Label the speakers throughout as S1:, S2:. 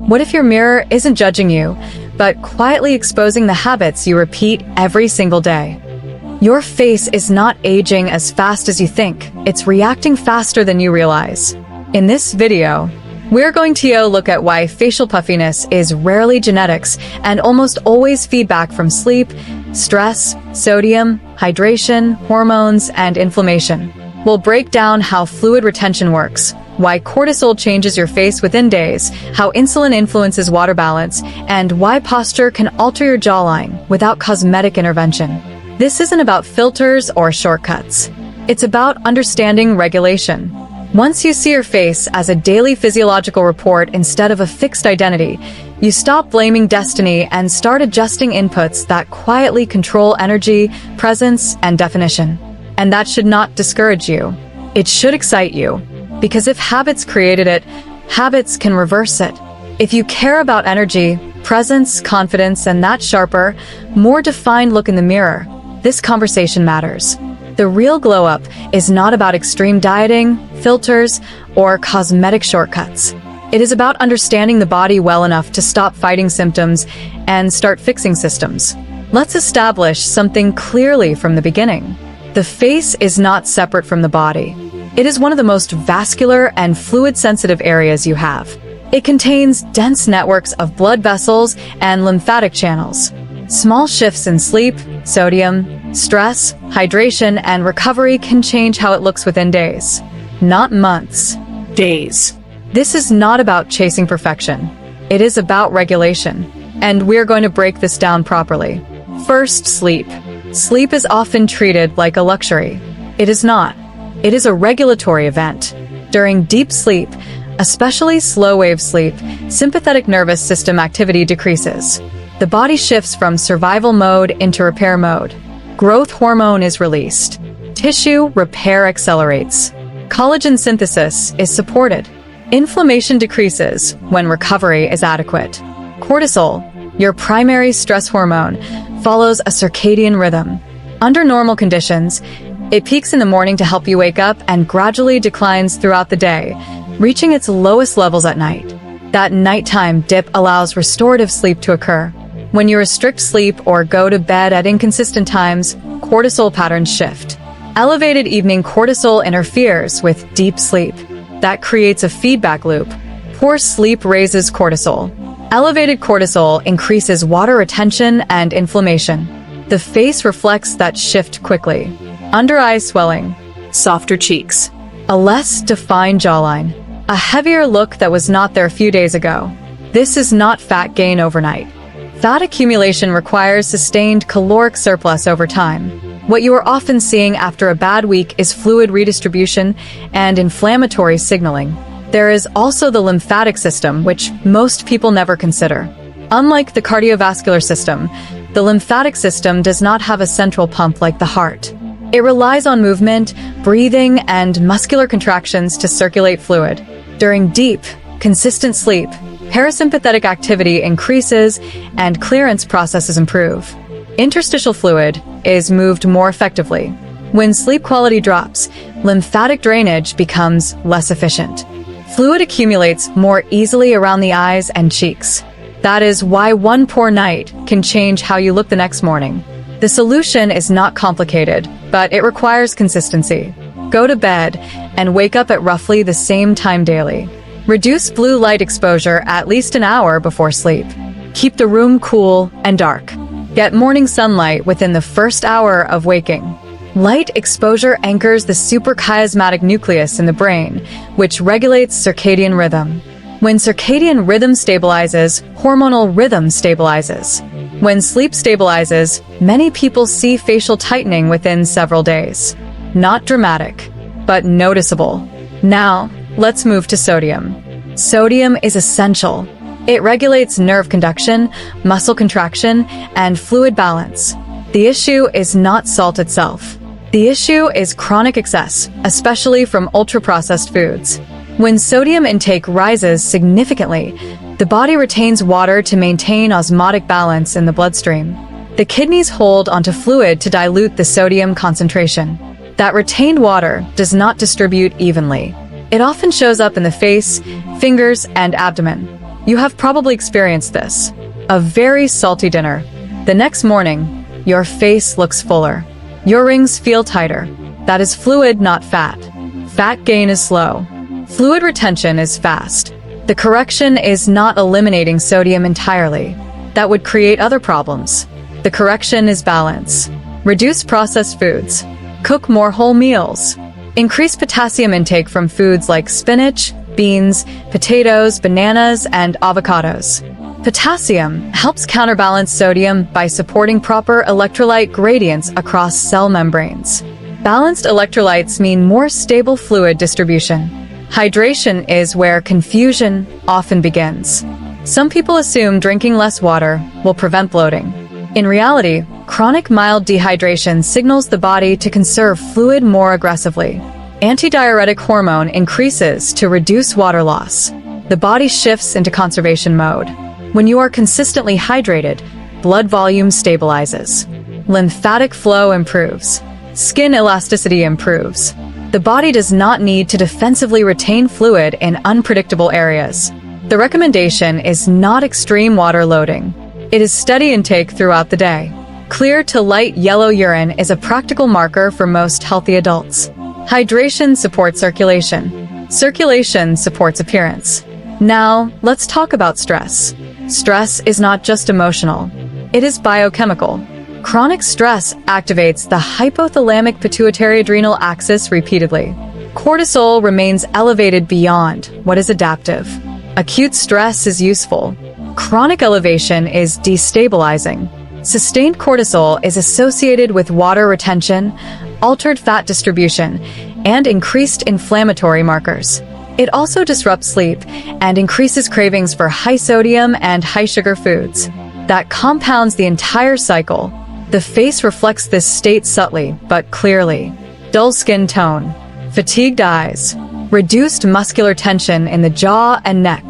S1: What if your mirror isn't judging you, but quietly exposing the habits you repeat every single day? Your face is not aging as fast as you think. It's reacting faster than you realize. In this video, we're going to look at why facial puffiness is rarely genetics and almost always feedback from sleep, stress, sodium, hydration, hormones, and inflammation. We'll break down how fluid retention works, why cortisol changes your face within days, how insulin influences water balance, and why posture can alter your jawline without cosmetic intervention. This isn't about filters or shortcuts. It's about understanding regulation. Once you see your face as a daily physiological report instead of a fixed identity, you stop blaming destiny and start adjusting inputs that quietly control energy, presence, and definition. And that should not discourage you. It should excite you. Because if habits created it, habits can reverse it. If you care about energy, presence, confidence, and that sharper, more defined look in the mirror, this conversation matters. The real glow-up is not about extreme dieting, filters, or cosmetic shortcuts. It is about understanding the body well enough to stop fighting symptoms and start fixing systems. Let's establish something clearly from the beginning. The face is not separate from the body. It is one of the most vascular and fluid-sensitive areas you have. It contains dense networks of blood vessels and lymphatic channels. Small shifts in sleep, sodium, stress, hydration, and recovery can change how it looks within days, not months. Days. This is not about chasing perfection. It is about regulation. And we're going to break this down properly. First, sleep. Sleep is often treated like a luxury. It is not. It is a regulatory event. During deep sleep, especially slow-wave sleep, sympathetic nervous system activity decreases. The body shifts from survival mode into repair mode. Growth hormone is released. Tissue repair accelerates. Collagen synthesis is supported. Inflammation decreases when recovery is adequate. Cortisol, your primary stress hormone, follows a circadian rhythm. Under normal conditions, it peaks in the morning to help you wake up and gradually declines throughout the day, reaching its lowest levels at night. That nighttime dip allows restorative sleep to occur. When you restrict sleep or go to bed at inconsistent times, cortisol patterns shift. Elevated evening cortisol interferes with deep sleep. That creates a feedback loop. Poor sleep raises cortisol. Elevated cortisol increases water retention and inflammation. The face reflects that shift quickly. Under eye swelling, softer cheeks, a less defined jawline, a heavier look that was not there a few days ago. This is not fat gain overnight. Fat accumulation requires sustained caloric surplus over time. What you are often seeing after a bad week is fluid redistribution and inflammatory signaling. There is also the lymphatic system, which most people never consider. Unlike the cardiovascular system, the lymphatic system does not have a central pump like the heart. It relies on movement, breathing, and muscular contractions to circulate fluid. During deep, consistent sleep, parasympathetic activity increases and clearance processes improve. Interstitial fluid is moved more effectively. When sleep quality drops, lymphatic drainage becomes less efficient. Fluid accumulates more easily around the eyes and cheeks. That is why one poor night can change how you look the next morning. The solution is not complicated, but it requires consistency. Go to bed and wake up at roughly the same time daily. Reduce blue light exposure at least an hour before sleep. Keep the room cool and dark. Get morning sunlight within the first hour of waking. Light exposure anchors the suprachiasmatic nucleus in the brain, which regulates circadian rhythm. When circadian rhythm stabilizes, hormonal rhythm stabilizes. When sleep stabilizes, many people see facial tightening within several days. Not dramatic, but noticeable. Now, let's move to sodium. Sodium is essential. It regulates nerve conduction, muscle contraction, and fluid balance. The issue is not salt itself. The issue is chronic excess, especially from ultra-processed foods. When sodium intake rises significantly, the body retains water to maintain osmotic balance in the bloodstream. The kidneys hold onto fluid to dilute the sodium concentration. That retained water does not distribute evenly. It often shows up in the face, fingers, and abdomen. You have probably experienced this. A very salty dinner. The next morning, your face looks fuller. Your rings feel tighter. That is fluid, not fat. Fat gain is slow. Fluid retention is fast. The correction is not eliminating sodium entirely. That would create other problems. The correction is balance. Reduce processed foods. Cook more whole meals. Increase potassium intake from foods like spinach, beans, potatoes, bananas, and avocados. Potassium helps counterbalance sodium by supporting proper electrolyte gradients across cell membranes. Balanced electrolytes mean more stable fluid distribution. Hydration is where confusion often begins. Some people assume drinking less water will prevent bloating. In reality, chronic mild dehydration signals the body to conserve fluid more aggressively. Antidiuretic hormone increases to reduce water loss. The body shifts into conservation mode. When you are consistently hydrated, blood volume stabilizes. Lymphatic flow improves. Skin elasticity improves. The body does not need to defensively retain fluid in unpredictable areas. The recommendation is not extreme water loading. It is steady intake throughout the day. Clear to light yellow urine is a practical marker for most healthy adults. Hydration supports circulation. Circulation supports appearance. Now, let's talk about stress. Stress is not just emotional. It is biochemical. Chronic stress activates the hypothalamic pituitary adrenal axis repeatedly. Cortisol remains elevated beyond what is adaptive. Acute stress is useful. Chronic elevation is destabilizing. Sustained cortisol is associated with water retention, altered fat distribution, and increased inflammatory markers. It also disrupts sleep and increases cravings for high sodium and high sugar foods. That compounds the entire cycle. The face reflects this state subtly but clearly. Dull skin tone, fatigued eyes, reduced muscular tension in the jaw and neck,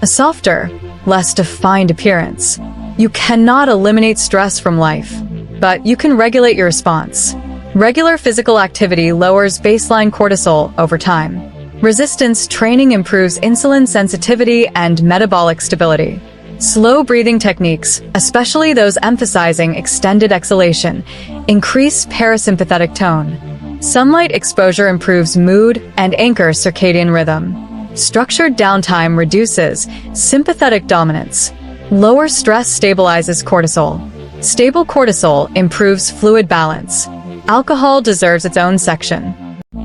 S1: a softer, less defined appearance. You cannot eliminate stress from life, but you can regulate your response. Regular physical activity lowers baseline cortisol over time. Resistance training improves insulin sensitivity and metabolic stability. Slow breathing techniques, especially those emphasizing extended exhalation, increase parasympathetic tone. Sunlight exposure improves mood and anchors circadian rhythm. Structured downtime reduces sympathetic dominance. Lower stress stabilizes cortisol. Stable cortisol improves fluid balance. Alcohol deserves its own section.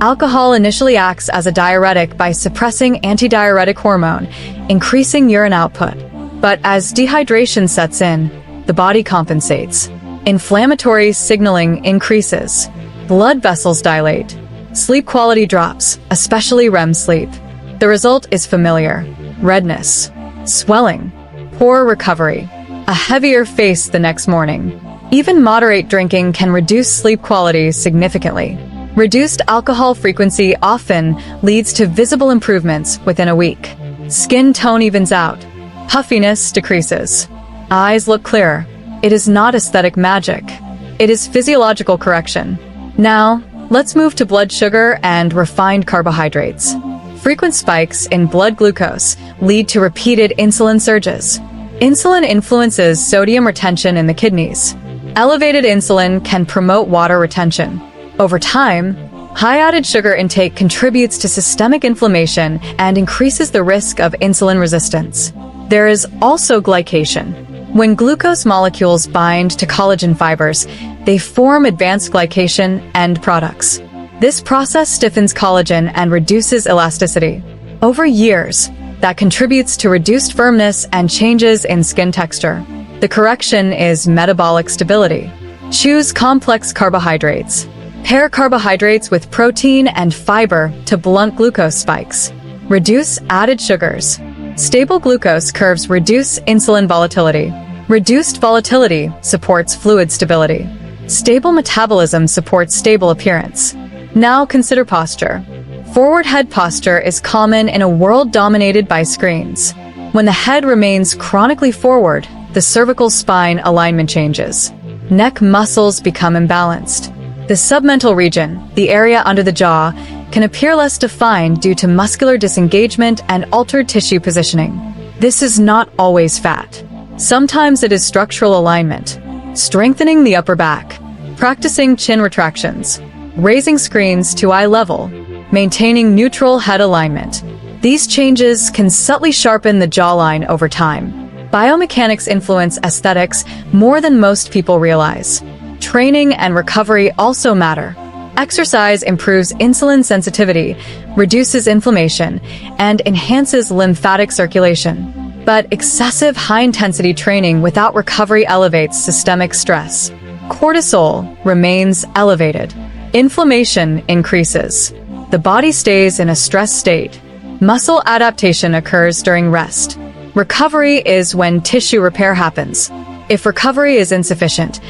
S1: Alcohol initially acts as a diuretic by suppressing antidiuretic hormone, increasing urine output. But as dehydration sets in, the body compensates. Inflammatory signaling increases. Blood vessels dilate. Sleep quality drops, especially REM sleep. The result is familiar: redness, swelling, poor recovery, a heavier face the next morning. Even moderate drinking can reduce sleep quality significantly. Reduced alcohol frequency often leads to visible improvements within a week. Skin tone evens out. Puffiness decreases. Eyes look clearer. It is not aesthetic magic. It is physiological correction. Now, let's move to blood sugar and refined carbohydrates. Frequent spikes in blood glucose lead to repeated insulin surges. Insulin influences sodium retention in the kidneys. Elevated insulin can promote water retention. Over time, high added sugar intake contributes to systemic inflammation and increases the risk of insulin resistance. There is also glycation. When glucose molecules bind to collagen fibers, they form advanced glycation end products. This process stiffens collagen and reduces elasticity. Over years, that contributes to reduced firmness and changes in skin texture. The correction is metabolic stability. Choose complex carbohydrates. Pair carbohydrates with protein and fiber to blunt glucose spikes. Reduce added sugars. Stable glucose curves reduce insulin volatility. Reduced volatility supports fluid stability. Stable metabolism supports stable appearance. Now consider posture. Forward head posture is common in a world dominated by screens. When the head remains chronically forward, the cervical spine alignment changes. Neck muscles become imbalanced. The submental region, the area under the jaw, can appear less defined due to muscular disengagement and altered tissue positioning. This is not always fat. Sometimes it is structural alignment, strengthening the upper back, practicing chin retractions, raising screens to eye level, maintaining neutral head alignment. These changes can subtly sharpen the jawline over time. Biomechanics influence aesthetics more than most people realize. Training and recovery also matter. Exercise improves insulin sensitivity, reduces inflammation, and enhances lymphatic circulation. But excessive high-intensity training without recovery elevates systemic stress. Cortisol remains elevated. Inflammation increases. The body stays in a stress state. Muscle adaptation occurs during rest. Recovery is when tissue repair happens. If recovery is insufficient,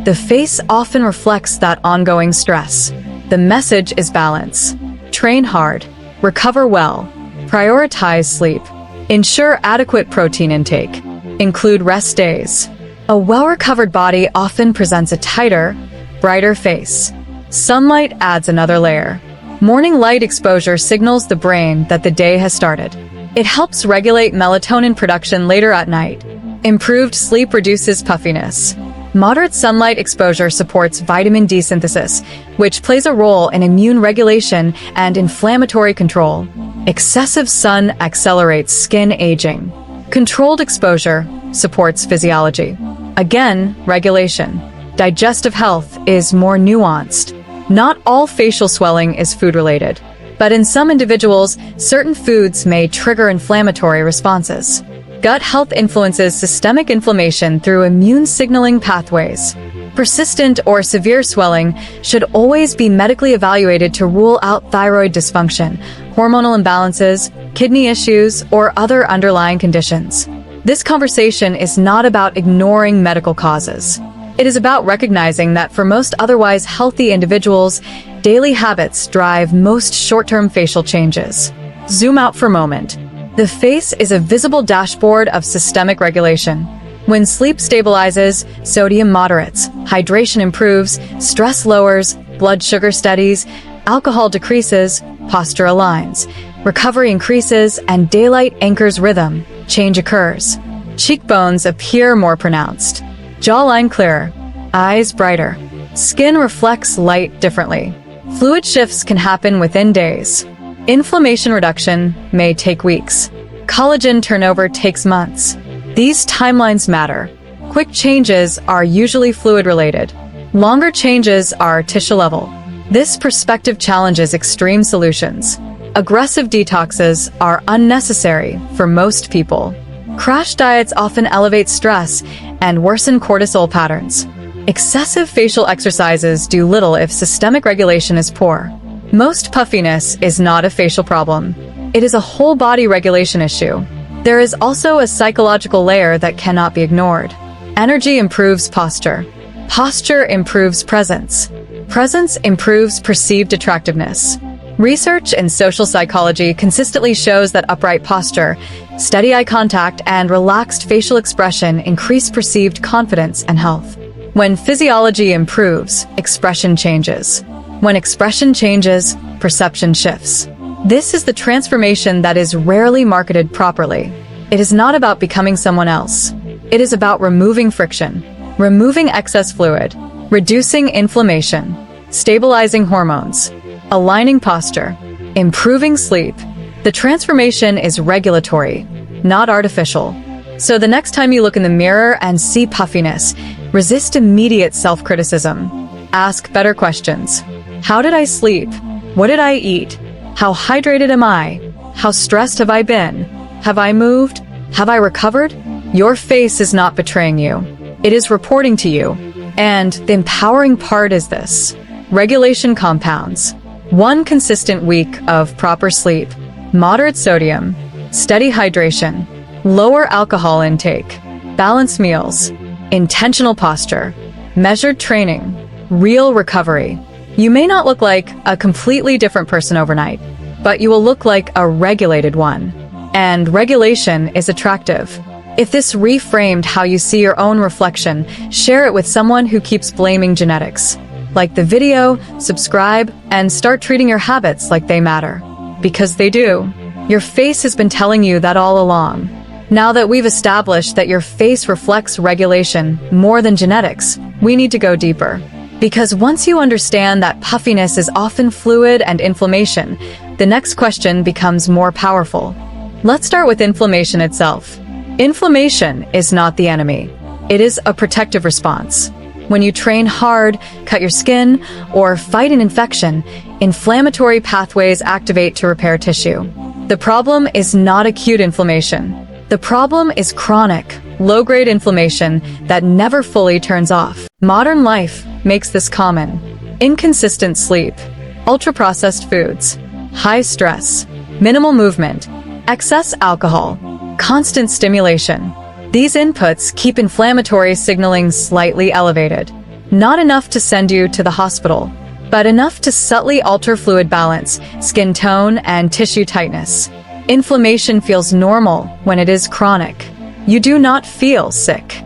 S1: the face often reflects that ongoing stress. The message is balance. Train hard. Recover well. Prioritize sleep. Ensure adequate protein intake. Include rest days. A well-recovered body often presents a tighter, brighter face. Sunlight adds another layer. Morning light exposure signals the brain that the day has started. It helps regulate melatonin production later at night. Improved sleep reduces puffiness. Moderate sunlight exposure supports vitamin D synthesis, which plays a role in immune regulation and inflammatory control. Excessive sun accelerates skin aging. Controlled exposure supports physiology. Again, regulation. Digestive health is more nuanced. Not all facial swelling is food-related, but in some individuals, certain foods may trigger inflammatory responses. Gut health influences systemic inflammation through immune signaling pathways. Persistent or severe swelling should always be medically evaluated to rule out thyroid dysfunction, hormonal imbalances, kidney issues, or other underlying conditions. This conversation is not about ignoring medical causes. It is about recognizing that for most otherwise healthy individuals, daily habits drive most short-term facial changes. Zoom out for a moment. The face is a visible dashboard of systemic regulation. When sleep stabilizes, sodium moderates, hydration improves, stress lowers, blood sugar steadies, alcohol decreases, posture aligns, recovery increases, and daylight anchors rhythm, change occurs. Cheekbones appear more pronounced. Jawline clearer, eyes brighter. Skin reflects light differently. Fluid shifts can happen within days. Inflammation reduction may take weeks. Collagen turnover takes months. These timelines matter. Quick changes are usually fluid-related. Longer changes are tissue-level. This perspective challenges extreme solutions. Aggressive detoxes are unnecessary for most people. Crash diets often elevate stress and worsen cortisol patterns. Excessive facial exercises do little if systemic regulation is poor. Most puffiness is not a facial problem. It is a whole body regulation issue. There is also a psychological layer that cannot be ignored. Energy improves posture. Posture improves presence. Presence improves perceived attractiveness. Research in social psychology consistently shows that upright posture, steady eye contact, and relaxed facial expression increase perceived confidence and health. When physiology improves, expression changes. When expression changes, perception shifts. This is the transformation that is rarely marketed properly. It is not about becoming someone else. It is about removing friction, removing excess fluid, reducing inflammation, stabilizing hormones, aligning posture, improving sleep. The transformation is regulatory, not artificial. So the next time you look in the mirror and see puffiness, resist immediate self-criticism. Ask better questions. How did I sleep? What did I eat? How hydrated am I? How stressed have I been? Have I moved? Have I recovered? Your face is not betraying you. It is reporting to you. And the empowering part is this. Regulation compounds. One consistent week of proper sleep, moderate sodium, steady hydration, lower alcohol intake, balanced meals, intentional posture, measured training, real recovery. You may not look like a completely different person overnight, but you will look like a regulated one. And regulation is attractive. If this reframed how you see your own reflection, share it with someone who keeps blaming genetics. Like the video, subscribe, and start treating your habits like they matter. Because they do. Your face has been telling you that all along. Now that we've established that your face reflects regulation more than genetics, we need to go deeper. Because once you understand that puffiness is often fluid and inflammation, the next question becomes more powerful. Let's start with inflammation itself. Inflammation is not the enemy. It is a protective response. When you train hard, cut your skin, or fight an infection, inflammatory pathways activate to repair tissue. The problem is not acute inflammation. The problem is chronic, low-grade inflammation that never fully turns off. Modern life makes this common. Inconsistent sleep, ultra-processed foods, high stress, minimal movement, excess alcohol, constant stimulation. These inputs keep inflammatory signaling slightly elevated. Not enough to send you to the hospital, but enough to subtly alter fluid balance, skin tone, and tissue tightness. Inflammation feels normal when it is chronic. You do not feel sick.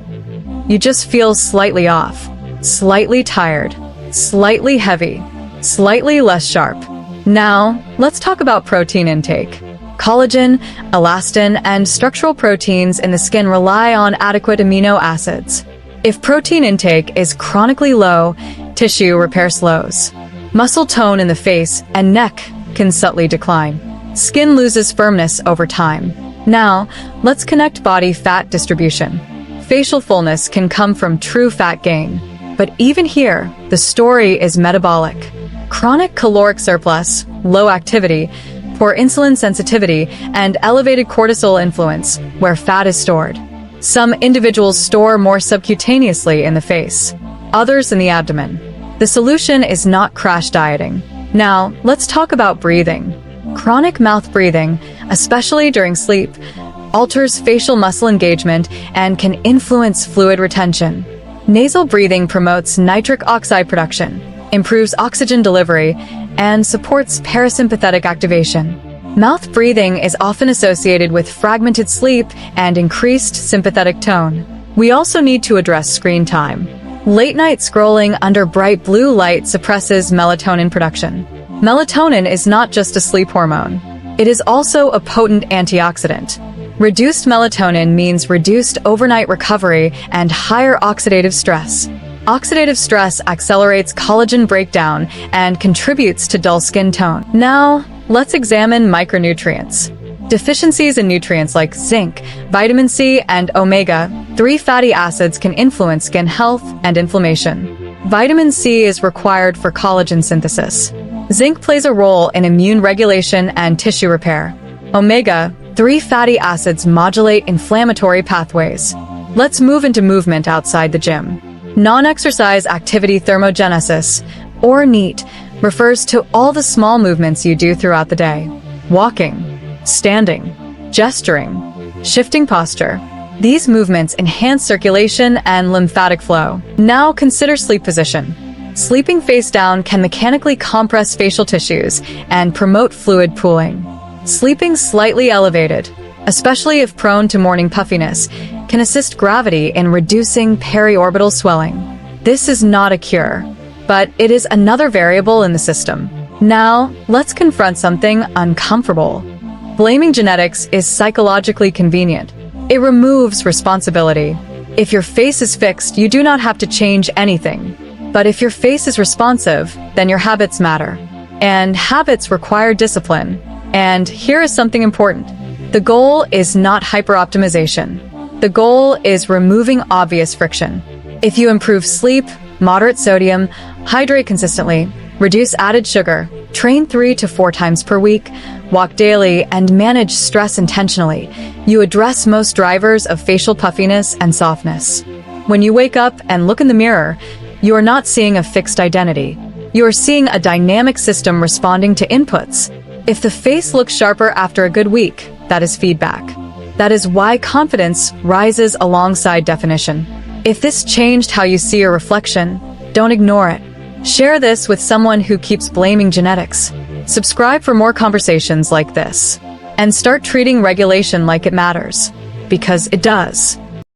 S1: You just feel slightly off, slightly tired, slightly heavy, slightly less sharp. Now, let's talk about protein intake. Collagen, elastin, and structural proteins in the skin rely on adequate amino acids. If protein intake is chronically low, tissue repair slows. Muscle tone in the face and neck can subtly decline. Skin loses firmness over time. Now, let's connect body fat distribution. Facial fullness can come from true fat gain. But even here, the story is metabolic. Chronic caloric surplus, low activity, poor insulin sensitivity, and elevated cortisol influence, where fat is stored. Some individuals store more subcutaneously in the face, others in the abdomen. The solution is not crash dieting. Now, let's talk about breathing. Chronic mouth breathing, especially during sleep, alters facial muscle engagement and can influence fluid retention. Nasal breathing promotes nitric oxide production, improves oxygen delivery, and supports parasympathetic activation. Mouth breathing is often associated with fragmented sleep and increased sympathetic tone. We also need to address screen time. Late-night scrolling under bright blue light suppresses melatonin production. Melatonin is not just a sleep hormone. It is also a potent antioxidant. Reduced melatonin means reduced overnight recovery and higher oxidative stress. Oxidative stress accelerates collagen breakdown and contributes to dull skin tone. Now, let's examine micronutrients. Deficiencies in nutrients like zinc, vitamin C, and omega-3 fatty acids can influence skin health and inflammation. Vitamin C is required for collagen synthesis. Zinc plays a role in immune regulation and tissue repair. Omega-3 fatty acids modulate inflammatory pathways. Let's move into movement outside the gym. Non-exercise activity thermogenesis, or NEAT, refers to all the small movements you do throughout the day. Walking, standing, gesturing, shifting posture. These movements enhance circulation and lymphatic flow. Now consider sleep position. Sleeping face down can mechanically compress facial tissues and promote fluid pooling. Sleeping slightly elevated, especially if prone to morning puffiness, can assist gravity in reducing periorbital swelling. This is not a cure, but it is another variable in the system. Now, let's confront something uncomfortable. Blaming genetics is psychologically convenient. It removes responsibility. If your face is fixed, you do not have to change anything. But if your face is responsive, then your habits matter. And habits require discipline. And here is something important. The goal is not hyper-optimization. The goal is removing obvious friction. If you improve sleep, moderate sodium, hydrate consistently, reduce added sugar, train 3 to 4 times per week, walk daily, and manage stress intentionally, you address most drivers of facial puffiness and softness. When you wake up and look in the mirror, you are not seeing a fixed identity. You are seeing a dynamic system responding to inputs. If the face looks sharper after a good week, that is feedback. That is why confidence rises alongside definition. If this changed how you see your reflection, don't ignore it. Share this with someone who keeps blaming genetics. Subscribe for more conversations like this. And start treating regulation like it matters. Because it does.